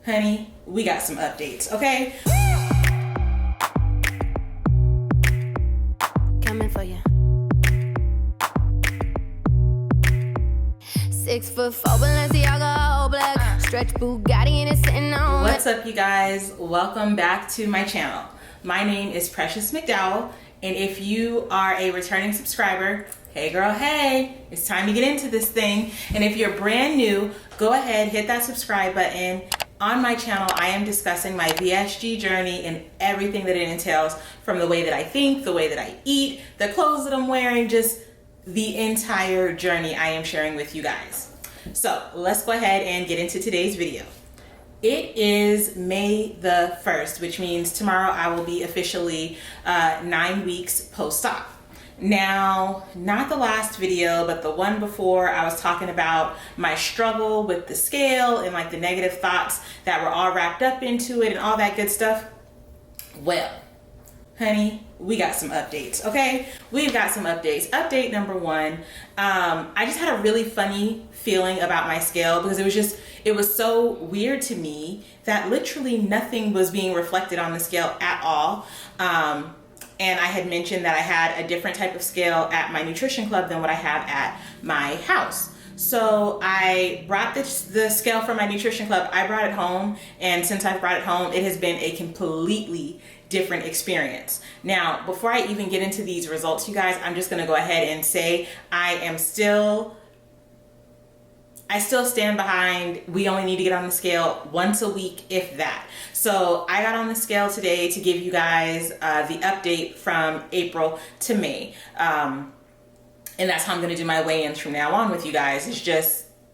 honey, we got some updates, okay? Coming for you. 6'4" Balenciaga, all black. Stretch Bugatti and it's sitting on. What's up, you guys? Welcome back to my channel. My name is Precious McDowell, and if you are a returning subscriber, hey girl, hey, it's time to get into this thing. And if you're brand new, go ahead, hit that subscribe button. On my channel, I am discussing my VSG journey and everything that it entails, from the way that I think, the way that I eat, the clothes that I'm wearing, just the entire journey I am sharing with you guys. So let's go ahead and get into today's video. It is May the 1st, which means tomorrow I will be officially 9 weeks post-op. Now, not the last video, but the one before, I was talking about my struggle with the scale and like the negative thoughts that were all wrapped up into it and all that good stuff. Well, honey, we got some updates, okay? We've got some updates. Update number one, I just had a really funny feeling about my scale because it was so weird to me that literally nothing was being reflected on the scale at all. And I had mentioned that I had a different type of scale at my nutrition club than what I have at my house. So I brought the scale from my nutrition club, I brought it home, and since I've brought it home, it has been a completely different experience. Now, before I even get into these results, you guys, I'm just gonna go ahead and say I still stand behind, we only need to get on the scale once a week, if that. So I got on the scale today to give you guys the update from April to May. And that's how I'm gonna do my weigh-ins from now on with you guys.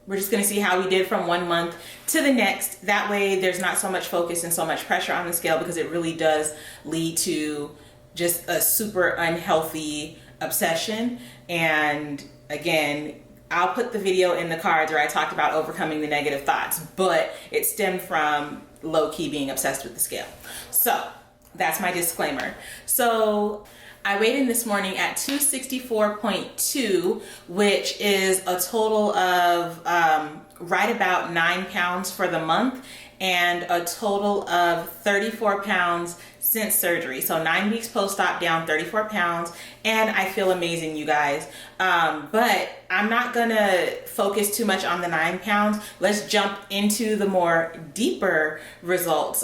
We're just gonna see how we did from 1 month to the next. That way there's not so much focus and so much pressure on the scale, because it really does lead to just a super unhealthy obsession. And again, I'll put the video in the cards where I talked about overcoming the negative thoughts, but it stemmed from low-key being obsessed with the scale. So that's my disclaimer. So I weighed in this morning at 264.2, which is a total of right about 9 pounds for the month and a total of 34 pounds since surgery. So 9 weeks post-op, down 34 pounds, and I feel amazing, you guys. But I'm not gonna focus too much on the 9 pounds. Let's jump into the more deeper results.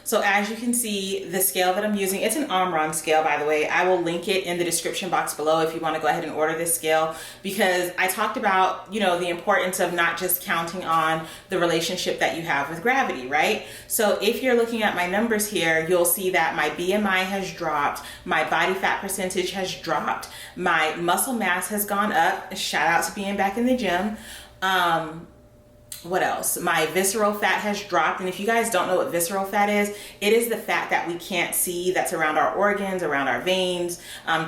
So as you can see, the scale that I'm using, it's an Omron scale, by the way. I will link it in the description box below if you wanna go ahead and order this scale, because I talked about, the importance of not just counting on the relationship that you have with gravity, right? So if you're looking at my numbers here, you'll see that my BMI has dropped, my body fat percentage has dropped, my muscle mass has gone up. Shout out to being back in the gym. What else? My visceral fat has dropped. And if you guys don't know what visceral fat is, it is the fat that we can't see, that's around our organs, around our veins,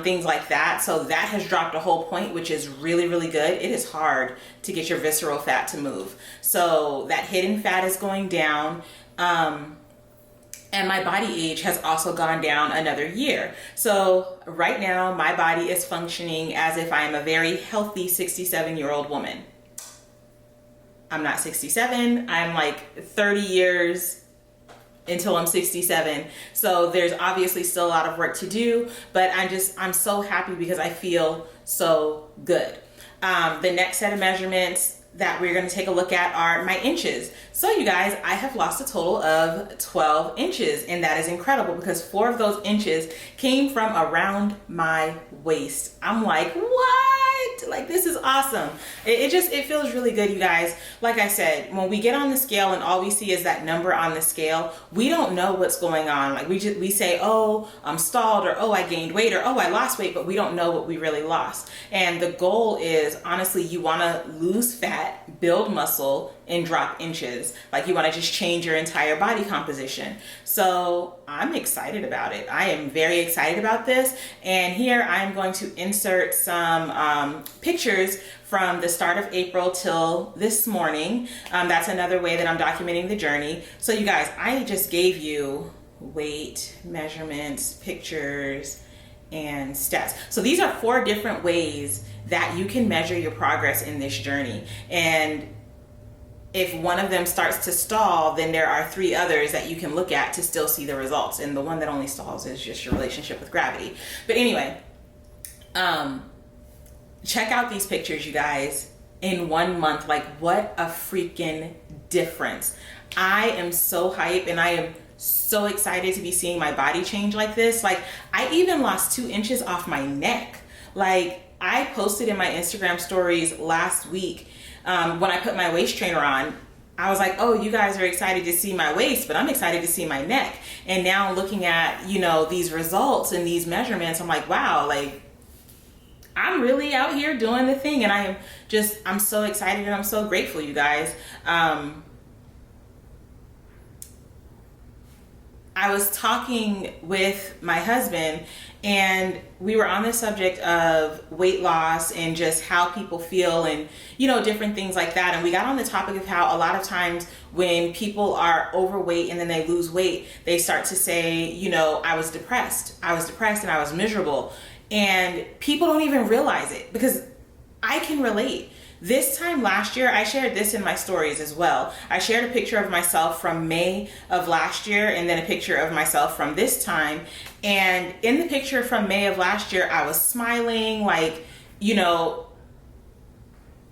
things like that. So that has dropped a whole point, which is really, really good. It is hard to get your visceral fat to move. So that hidden fat is going down. And my body age has also gone down another year. So right now, my body is functioning as if I am a very healthy 67-year-old woman. I'm not 67, I'm like 30 years until I'm 67. So there's obviously still a lot of work to do, but I'm so happy because I feel so good. The next set of measurements that we're going to take a look at are my inches. So you guys, I have lost a total of 12 inches, and that is incredible because 4 of those inches came from around my waist. I'm like, what? Like, this is awesome. It feels really good, you guys. Like I said, when we get on the scale and all we see is that number on the scale, we don't know what's going on. Like we say, oh, I'm stalled, or oh, I gained weight, or oh, I lost weight, but we don't know what we really lost. And the goal is, honestly, you want to lose fat, build muscle, and drop inches. Like, you want to just change your entire body composition. So I'm excited about it. I am very excited about this. And here I'm going to insert some pictures from the start of April till this morning. That's another way that I'm documenting the journey. So you guys, I just gave you weight, measurements, pictures, and stats. So these are 4 different ways that you can measure your progress in this journey. And if one of them starts to stall, then there are 3 others that you can look at to still see the results. And the one that only stalls is just your relationship with gravity. But anyway, check out these pictures, you guys. In 1 month, like, what a freaking difference. I am so hyped, and I am so excited to be seeing my body change like this. Like, I even lost 2 inches off my neck. Like, I posted in my Instagram stories last week, when I put my waist trainer on, I was like, oh, you guys are excited to see my waist, but I'm excited to see my neck. And now looking at, you know, these results and these measurements, I'm like, wow, like, I'm really out here doing the thing. And I'm so excited, and I'm so grateful, you guys. I was talking with my husband, and we were on the subject of weight loss and just how people feel and, you know, different things like that. And we got on the topic of how a lot of times when people are overweight and then they lose weight, they start to say, you know, I was depressed and I was miserable. And people don't even realize it, because I can relate. This time last year, I shared this in my stories as well. I shared a picture of myself from May of last year, and then a picture of myself from this time. And in the picture from May of last year, I was smiling, like, you know,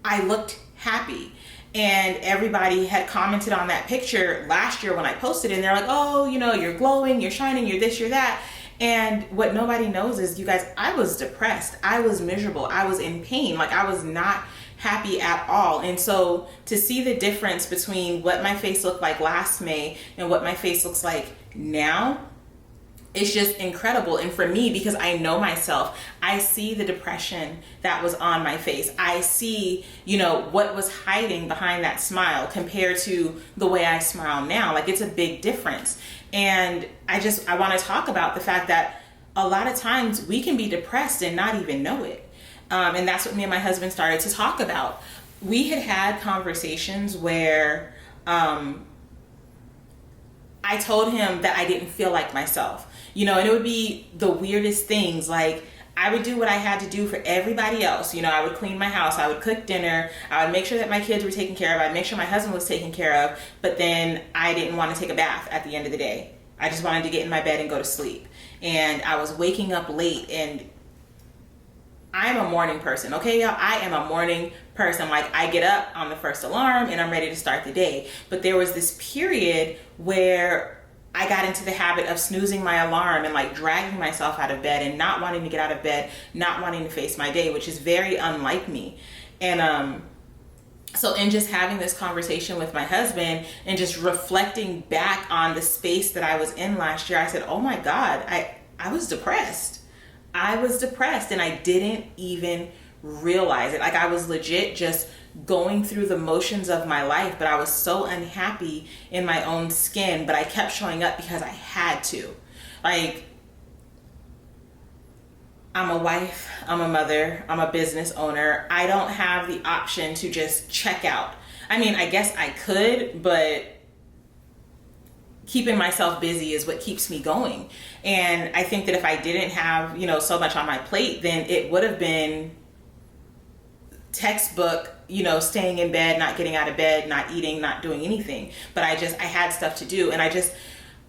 I looked happy. And everybody had commented on that picture last year when I posted it, and they're like, oh, you know, you're glowing, you're shining, you're this, you're that. And what nobody knows is, you guys, I was depressed. I was miserable. I was in pain. Like, I was not happy at all. And so to see the difference between what my face looked like last May and what my face looks like now, it's just incredible. And for me, because I know myself, I see the depression that was on my face. I see, you know, what was hiding behind that smile compared to the way I smile now. Like, it's a big difference. And I want to talk about the fact that a lot of times we can be depressed and not even know it. And that's what me and my husband started to talk about. We had conversations where I told him that I didn't feel like myself, you know, and it would be the weirdest things. Like, I would do what I had to do for everybody else. You know, I would clean my house, I would cook dinner, I would make sure that my kids were taken care of, I'd make sure my husband was taken care of, but then I didn't want to take a bath at the end of the day. I just wanted to get in my bed and go to sleep. And I was waking up late, and I'm a morning person, okay, y'all? I am a morning person. Like, I get up on the first alarm and I'm ready to start the day. But there was this period where I got into the habit of snoozing my alarm and, like, dragging myself out of bed and not wanting to get out of bed, not wanting to face my day, which is very unlike me. And so in just having this conversation with my husband and just reflecting back on the space that I was in last year, I said, oh my God, I was depressed. I was depressed, and I didn't even realize it. Like, I was legit just going through the motions of my life, but I was so unhappy in my own skin, but I kept showing up because I had to. Like, I'm a wife, I'm a mother, I'm a business owner. I don't have the option to just check out. I mean, I guess I could, but keeping myself busy is what keeps me going. And I think that if I didn't have, you know, so much on my plate, then it would have been textbook, you know, staying in bed, not getting out of bed, not eating, not doing anything. But I had stuff to do. And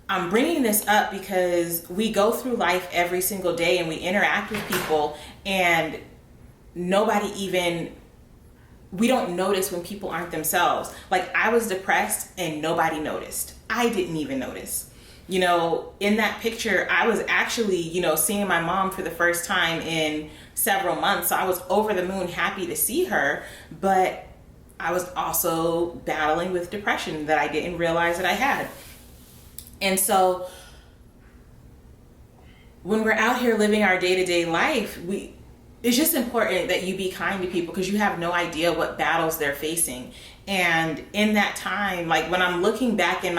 I'm bringing this up because we go through life every single day and we interact with people, and we don't notice when people aren't themselves. Like, I was depressed and nobody noticed. I didn't even notice. You know, in that picture, I was actually, you know, seeing my mom for the first time in several months. So I was over the moon happy to see her, but I was also battling with depression that I didn't realize that I had. And so when we're out here living our day-to-day life, it's just important that you be kind to people, because you have no idea what battles they're facing. And in that time, like, when I'm looking back and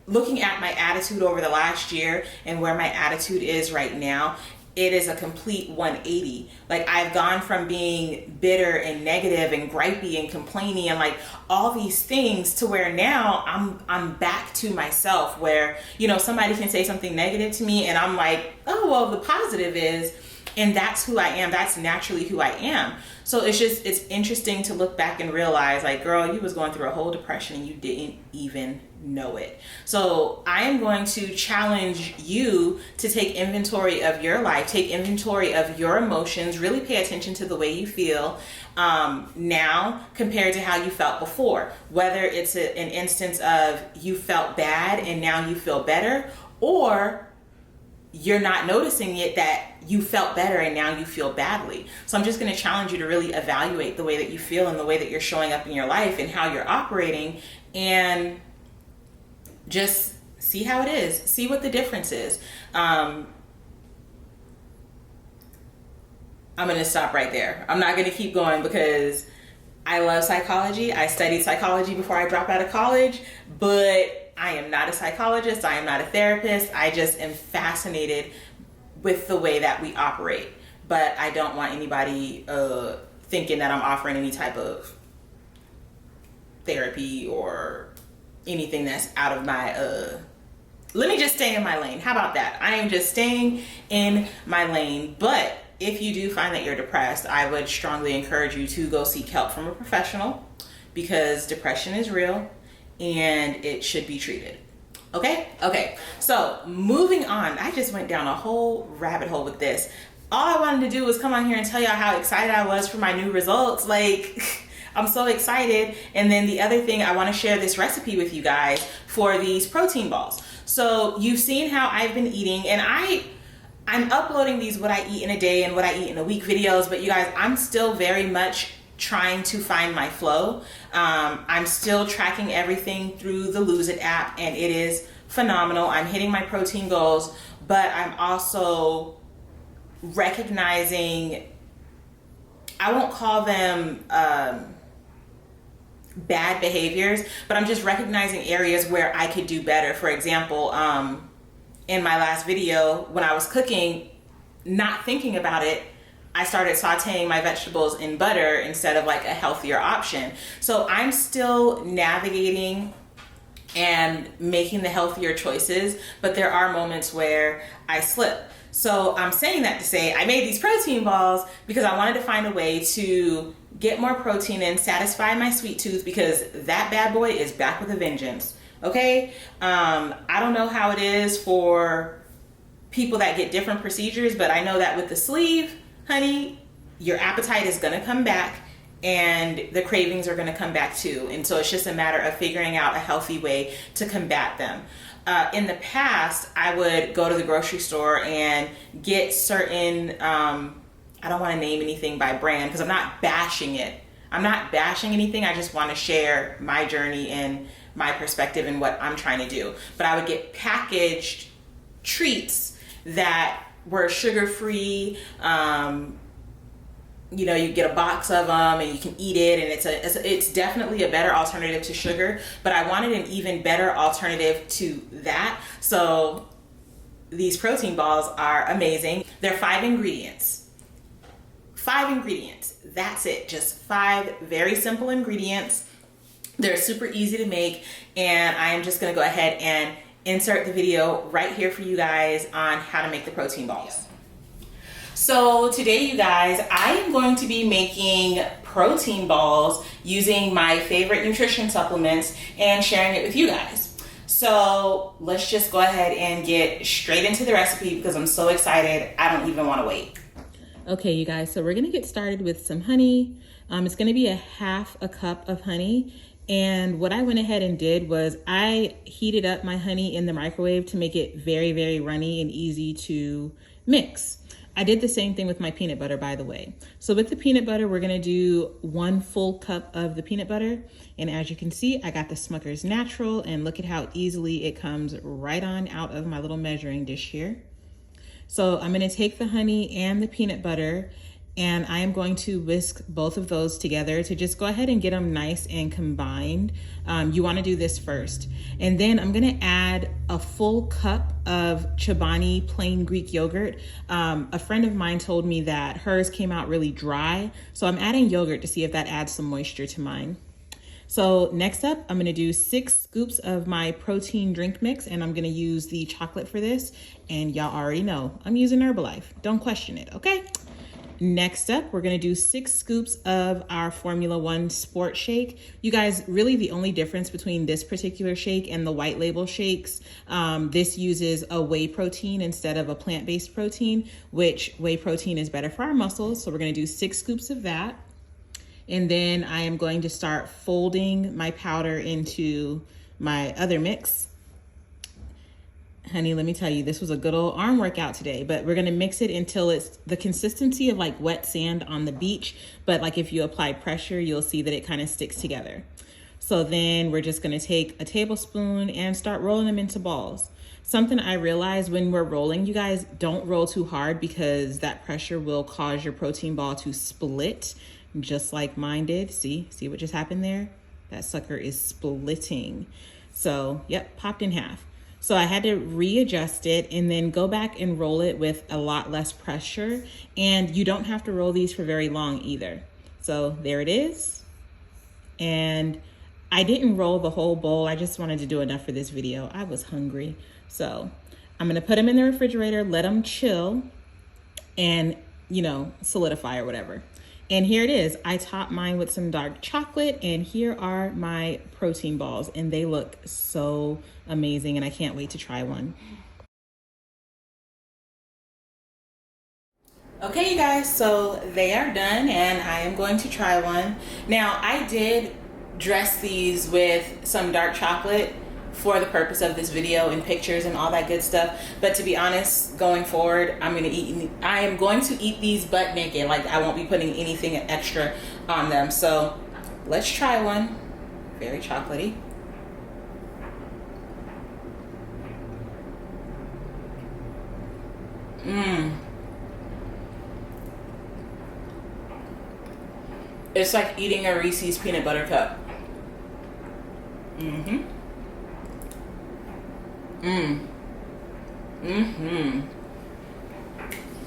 looking at my attitude over the last year and where my attitude is right now, it is a complete 180. Like, I've gone from being bitter and negative and gripey and complaining and, like, all these things to where now I'm back to myself, where, you know, somebody can say something negative to me and I'm like, oh, well, the positive is And that's who I am. That's naturally who I am. So it's interesting to look back and realize, like, girl, you was going through a whole depression and you didn't even know it. So I am going to challenge you to take inventory of your life, take inventory of your emotions, really pay attention to the way you feel now compared to how you felt before. Whether it's an instance of you felt bad and now you feel better, or you're not noticing it that you felt better and now you feel badly. So I'm just going to challenge you to really evaluate the way that you feel and the way that you're showing up in your life and how you're operating, and just see how it is. See what the difference is. I'm going to stop right there. I'm not going to keep going because I love psychology. I studied psychology before I dropped out of college, but I am not a psychologist. I am not a therapist. I just am fascinated with the way that we operate. But I don't want anybody thinking that I'm offering any type of therapy or anything that's out of my let me just stay in my lane. How about that? I am just staying in my lane. But if you do find that you're depressed, I would strongly encourage you to go seek help from a professional, because depression is real and it should be treated. Okay, so moving on. I just went down a whole rabbit hole with this. All I wanted to do was come on here and tell y'all how excited I was for my new results. Like, I'm so excited. And then the other thing, I want to share this recipe with you guys for these protein balls. So you've seen how I've been eating, and I'm uploading these what I eat in a day and what I eat in a week videos, but you guys, I'm still very much trying to find my flow. I'm still tracking everything through the Lose It app, and it is phenomenal. I'm hitting my protein goals, but I'm also recognizing, I won't call them bad behaviors, but I'm just recognizing areas where I could do better. For example, in my last video, when I was cooking, not thinking about it, I started sauteing my vegetables in butter instead of like a healthier option. So I'm still navigating and making the healthier choices, but there are moments where I slip. So I'm saying that to say I made these protein balls because I wanted to find a way to get more protein in, satisfy my sweet tooth, because that bad boy is back with a vengeance. Okay? I don't know how it is for people that get different procedures, but I know that with the sleeve, honey, your appetite is going to come back and the cravings are going to come back too. And so it's just a matter of figuring out a healthy way to combat them. In the past, I would go to the grocery store and get certain, I don't want to name anything by brand because I'm not bashing it. I'm not bashing anything. I just want to share my journey and my perspective and what I'm trying to do. But I would get packaged treats that were sugar-free. You know, you get a box of them and you can eat it, and it's definitely a better alternative to sugar, but I wanted an even better alternative to that. So these protein balls are amazing. They're 5 ingredients. 5 ingredients. That's it. Just 5 very simple ingredients. They're super easy to make, and I am just going to go ahead and insert the video right here for you guys on how to make the protein balls. So today, you guys, I am going to be making protein balls using my favorite nutrition supplements and sharing it with you guys. So let's just go ahead and get straight into the recipe because I'm so excited. I don't even want to wait. Okay, you guys, so we're going to get started with some honey. It's going to be a 1/2 cup of honey. And what I went ahead and did was I heated up my honey in the microwave to make it very, very runny and easy to mix. I did the same thing with my peanut butter, by the way. So with the peanut butter, we're gonna do 1 full cup of the peanut butter. And as you can see, I got the Smucker's Natural, and look at how easily it comes right on out of my little measuring dish here. So I'm gonna take the honey and the peanut butter, and I am going to whisk both of those together to just go ahead and get them nice and combined. You wanna do this first. And then I'm gonna add a full cup of Chobani plain Greek yogurt. A friend of mine told me that hers came out really dry, so I'm adding yogurt to see if that adds some moisture to mine. So next up, I'm gonna do 6 scoops of my protein drink mix, and I'm gonna use the chocolate for this. And y'all already know, I'm using Herbalife. Don't question it, okay? Next up, we're gonna do 6 scoops of our Formula One Sport Shake. You guys, really the only difference between this particular shake and the white label shakes, this uses a whey protein instead of a plant-based protein, which whey protein is better for our muscles. So we're gonna do 6 scoops of that. And then I am going to start folding my powder into my other mix. Honey, let me tell you, this was a good old arm workout today, but we're gonna mix it until it's the consistency of like wet sand on the beach. But like if you apply pressure, you'll see that it kind of sticks together. So then we're just gonna take a tablespoon and start rolling them into balls. Something I realized when we're rolling, you guys, don't roll too hard because that pressure will cause your protein ball to split, just like mine did. See what just happened there? That sucker is splitting. So, yep, popped in half. So I had to readjust it and then go back and roll it with a lot less pressure. And you don't have to roll these for very long either. So there it is. And I didn't roll the whole bowl. I just wanted to do enough for this video. I was hungry. So I'm gonna put them in the refrigerator, let them chill and, solidify or whatever. And here it is. I topped mine with some dark chocolate, and here are my protein balls, and they look so amazing, and I can't wait to try one. Okay, you guys, so they are done, and I am going to try one. Now, I did dress these with some dark chocolate for the purpose of this video and pictures and all that good stuff, but to be honest, going forward, I am going to eat these butt naked. Like, I won't be putting anything extra on them. So let's try one. Very chocolatey. It's like eating a Reese's peanut butter cup.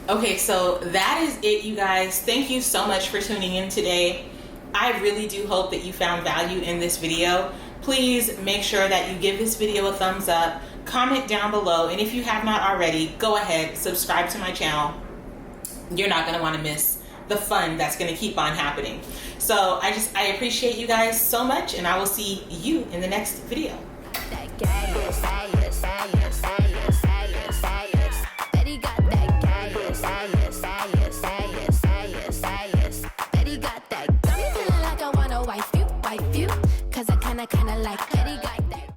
Okay, so that is it, you guys. Thank you so much for tuning in today. I really do hope that you found value in this video. Please make sure that you give this video a thumbs up, comment down below, and if you have not already, go ahead, subscribe to my channel. You're not gonna wanna miss the fun that's gonna keep on happening. So I appreciate you guys so much, and I will see you in the next video.